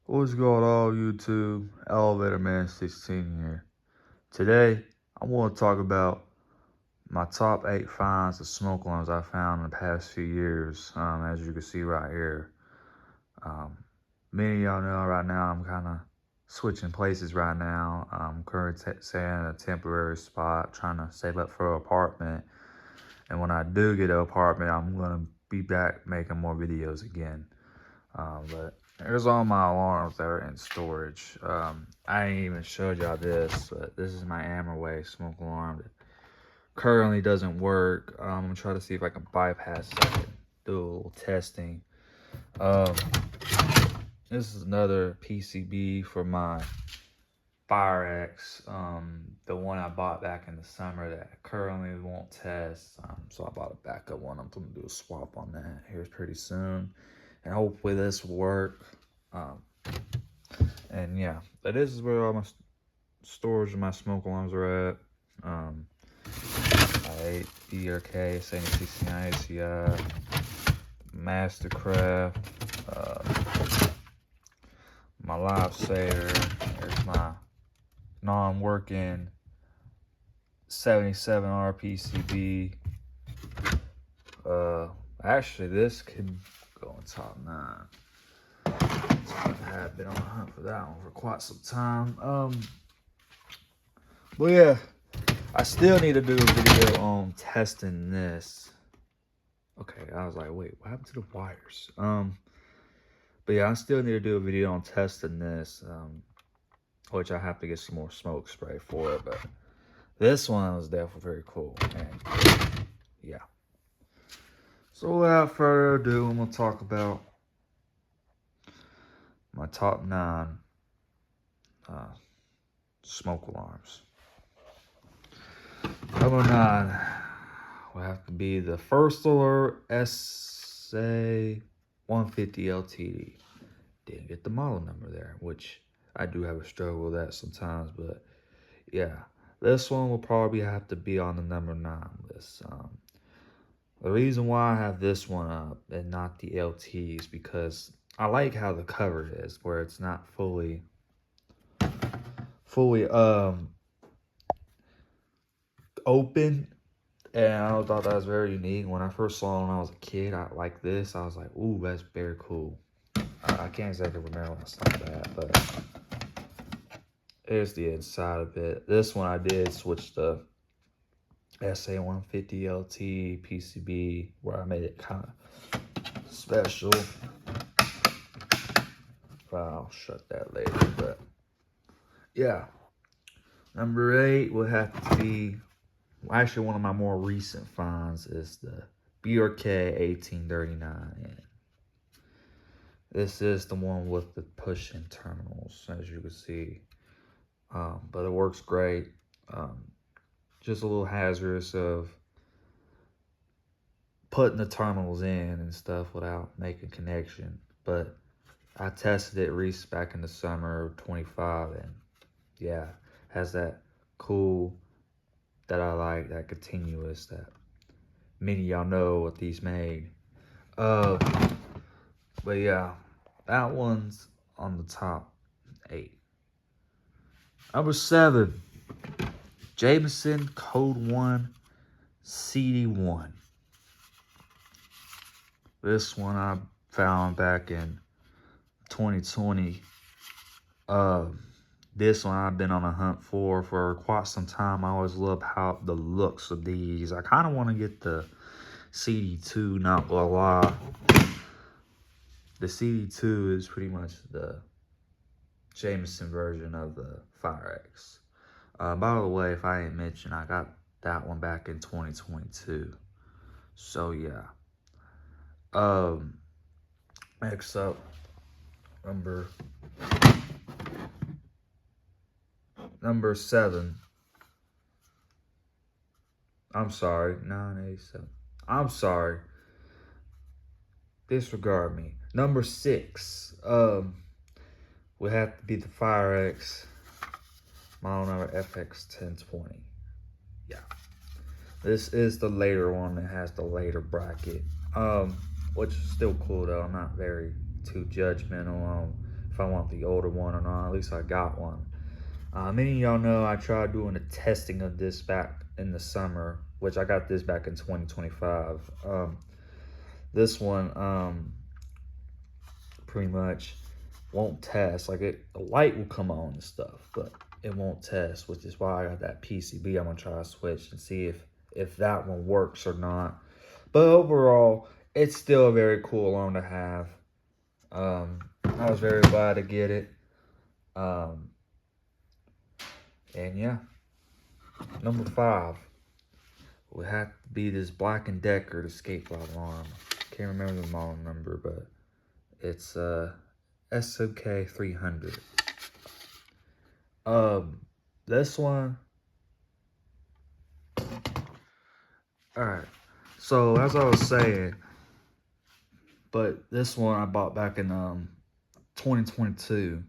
What's going on, YouTube? Elevator Man 16 here. Today, I want to talk about my top 8 finds of smoke alarms I found in the past few years. As you can see right here, um, many of y'all know right now I'm kind of switching places right now. I'm currently staying in a temporary spot, trying to save up for an apartment. And when I do get an apartment, I'm gonna be back making more videos again. But here's all my alarms that are in storage. I ain't even showed y'all this, but this is my Amerway smoke alarm that currently doesn't work. I'm gonna try to see if I can bypass it. I can do a little testing. Um, this is another PCB for my FireX, the one I bought back in the summer that currently won't test. So I bought a backup one. I'm gonna do a swap on that here pretty soon, and hopefully this will work. Um, and yeah, this is where all my storage of my smoke alarms are at. I BRK, SA69, ACI, Mastercraft, my Lifesaver. There's my non-working 77R PCB. Actually, this can go on top 9. I have been on the hunt for that one for quite some time. But yeah, I still need to do a video on testing this. Okay, I was like, wait, what happened to the wires? But yeah, I still need to do a video on testing this, which I have to get some more smoke spray for it. But this one was definitely very cool, and yeah. So without further ado, I'm gonna talk about my top 9 smoke alarms. Number 9 will have to be the First Alert SA150 LTD. Didn't get the model number there, which I do have a struggle with that sometimes, but yeah, this one will probably have to be on the number 9 list. The reason why I have this one up and not the LT is because I like how the cover is, where it's not fully open. And I thought that was very unique. When I first saw it when I was a kid, I like this. I was like, ooh, that's very cool. I can't exactly remember when I saw that, but here's the inside of it. This one I did switch the SA150 LT PCB, where I made it kind of special. I'll shut that later, but yeah. Number 8 would have to be, actually one of my more recent finds is the BRK 1839. And this is the one with the push-in terminals, as you can see. But it works great. Just a little hazardous of putting the terminals in and stuff without making connection. But I tested it back in the summer of 25, and yeah, has that cool that I like, that continuous that many of y'all know what these made. But yeah, that one's on the top 8. Number 7, Jameson Code 1 CD1. This one I found back in 2020. This one I've been on a hunt for quite some time. I always love how the looks of these. I kind of want to get the CD2, not gonna lie. The CD2 is pretty much the Jameson version of the FireX. By the way, if I didn't mention, I got that one back in 2022. So yeah. Next up, number 7. I'm sorry, 987. I'm sorry. Disregard me. Number 6 would have to be the FireX model number FX1020. Yeah. This is the later one that has the later bracket. Which is still cool though. I'm not very too judgmental on if I want the older one or not. At least I got one. Many of y'all know I tried doing a testing of this back in the summer, which I got this back in 2025. This one pretty much won't test. Like the light will come on and stuff, but it won't test, which is why I got that PCB. I'm gonna try to switch and see if that one works or not. But overall, it's still a very cool alarm to have. I was very glad to get it. And yeah, number 5 would have to be this Black & Decker escape alarm. Can't remember the model number, but it's SOK 300. This one. All right. So as I was saying, but this one I bought back in 2022,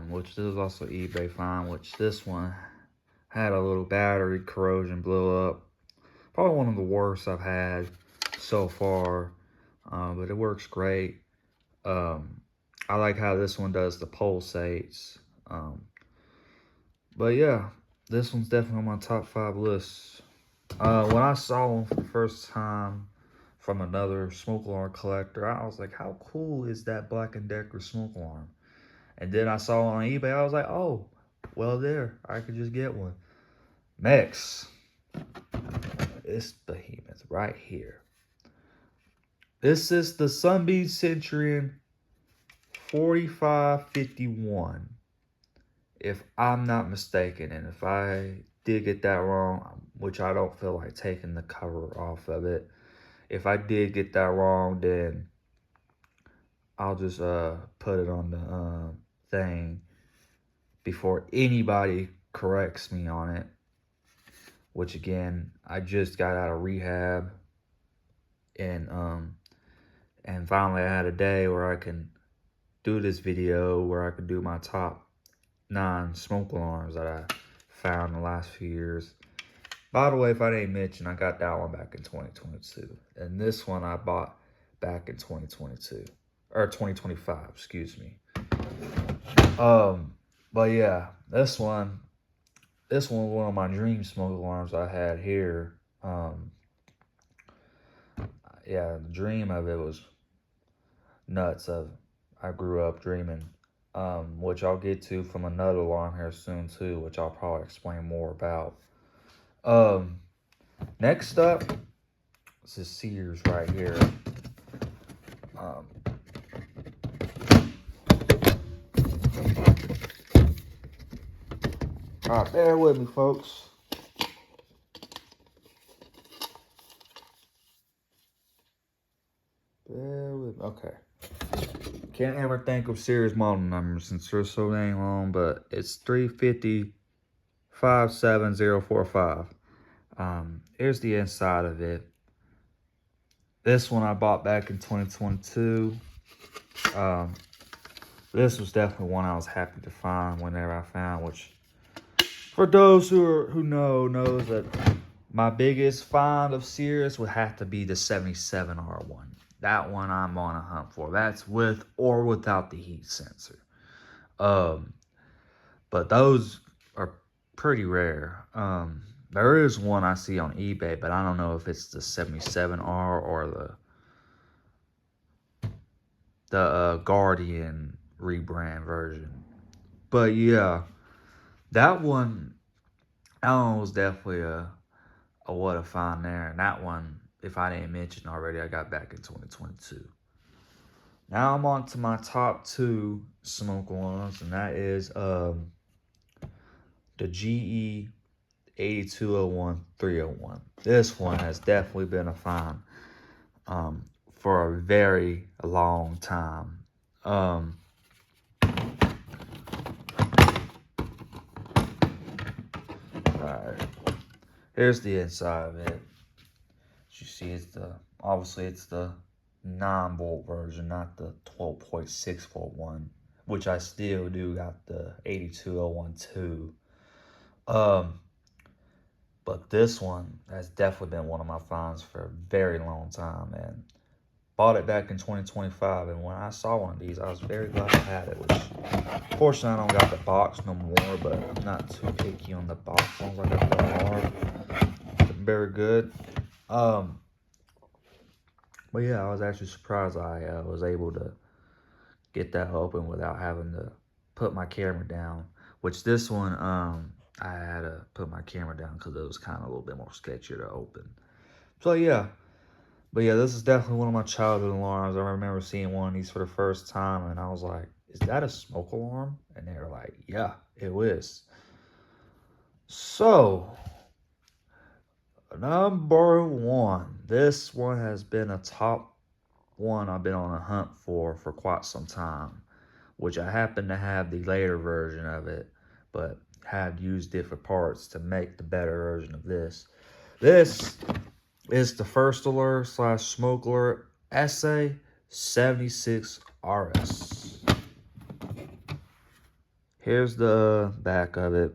which this was also eBay find. Which this one had a little battery corrosion blow up. Probably one of the worst I've had so far, but it works great. I like how this one does the pulsates. But yeah, this one's definitely on my top 5 list. When I saw one for the first time from another smoke alarm collector, I was like, how cool is that Black & Decker smoke alarm? And then I saw it on eBay. I was like, oh, well, there, I could just get one. Next, this behemoth right here. This is the Sunbeam Centurion 4551, if I'm not mistaken. And if I did get that wrong, which I don't feel like taking the cover off of it, if I did get that wrong, then I'll just put it on the thing before anybody corrects me on it. Which again, I just got out of rehab, and finally I had a day where I can do this video where I can do my top 9 smoke alarms that I found in the last few years. By the way, if I didn't mention, I got that one back in 2022, and this one I bought back in 2022 or 2025, excuse me. But yeah, this one was one of my dream smoke alarms I had here. Yeah, the dream of it was nuts. I grew up dreaming, which I'll get to from another alarm here soon too, which I'll probably explain more about. Next up, this is Sears right here. All right, bear with me, folks. Bear with me. Okay. Can't ever think of Series model numbers since they're so dang long, but it's 350-57045. Here's the inside of it. This one I bought back in 2022. This was definitely one I was happy to find whenever I found, which for those who knows that my biggest find of Sears would have to be the 77R1. That one I'm on a hunt for. That's with or without the heat sensor. But those are pretty rare. There is one I see on eBay, but I don't know if it's the 77R or the Guardian rebrand version. But yeah, that one was definitely a what a find there. And that one, if I didn't mention already, I got back in 2022. Now I'm on to my top 2 smoke alarms, and that is the GE 8201-301. This one has definitely been a find for a very long time. Alright, here's the inside of it. As you see, obviously it's the 9-volt version, not the 12.6-volt one, which I still do got the 82012. But this one has definitely been one of my finds for a very long time, and bought it back in 2025, and when I saw one of these, I was very glad I had it, which, fortunately, I don't got the box no more, but I'm not too picky on the box, as long as I got the alarm. Very good. But yeah, I was actually surprised I was able to get that open without having to put my camera down, which this one, I had to put my camera down because it was kind of a little bit more sketchier to open. So yeah, but yeah, this is definitely one of my childhood alarms. I remember seeing one of these for the first time, and I was like, is that a smoke alarm? And they were like, yeah, it is. So, number one. This one has been a top one I've been on a hunt for quite some time, which I happen to have the later version of it, but had used different parts to make the better version of this. This is the First Alert / Smoke Alert SA76RS. Here's the back of it.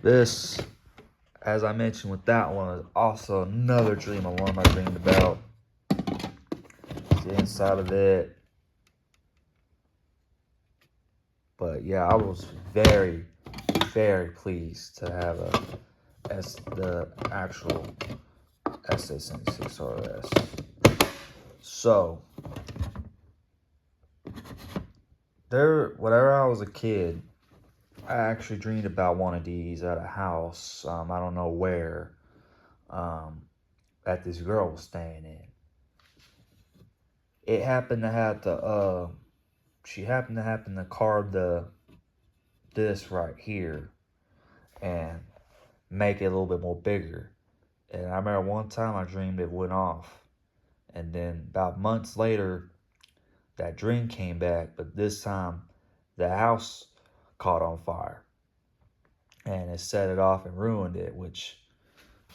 This, as I mentioned with that one, is also another dream alarm I dreamed about. The inside of it. But yeah, I was very, very pleased to have the actual SA76RS. So, whenever I was a kid, I actually dreamed about one of these at a house, I don't know where, that this girl was staying in. It happened to have she happened to carve this right here and make it a little bit more bigger. And I remember one time I dreamed it went off. And then about months later, that dream came back, but this time the house caught on fire. And it set it off and ruined it, which,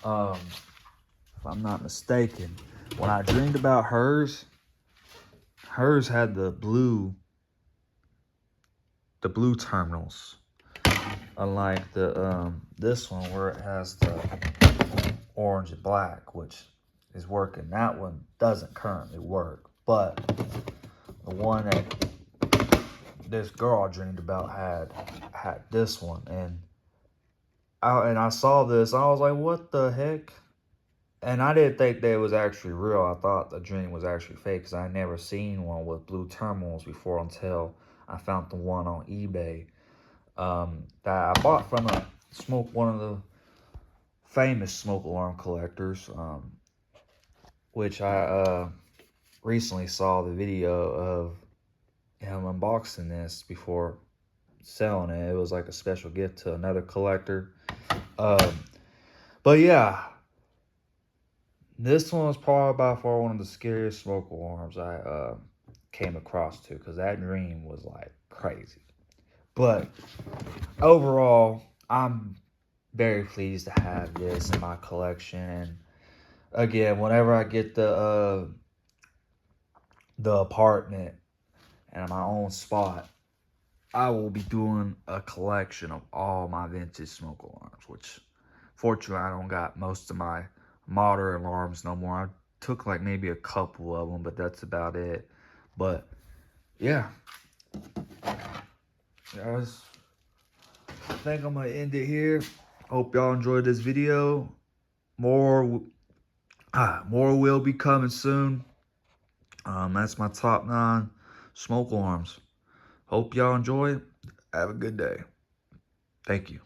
if I'm not mistaken, when I dreamed about hers had the blue terminals. Unlike this one where it has the orange and black, which is working. That one doesn't currently work, but the one that this girl I dreamed about had this one, and I saw this, I was like, what the heck? And I didn't think that it was actually real. I thought the dream was actually fake because I never seen one with blue terminals before until I found the one on eBay that I bought from one of the famous smoke alarm collectors, which I recently saw the video of him unboxing this before selling it. It was like a special gift to another collector. But yeah, this one was probably by far one of the scariest smoke alarms I came across to, because that dream was like crazy. But overall, I'm very pleased to have this in my collection. And again, whenever I get the apartment and my own spot, I will be doing a collection of all my vintage smoke alarms, which fortunately I don't got most of my modern alarms no more. I took like maybe a couple of them, but that's about it. But yeah, guys, I think I'm gonna end it here. Hope y'all enjoyed this video. More will be coming soon. That's my top 9 smoke alarms. Hope y'all enjoy it. Have a good day. Thank you.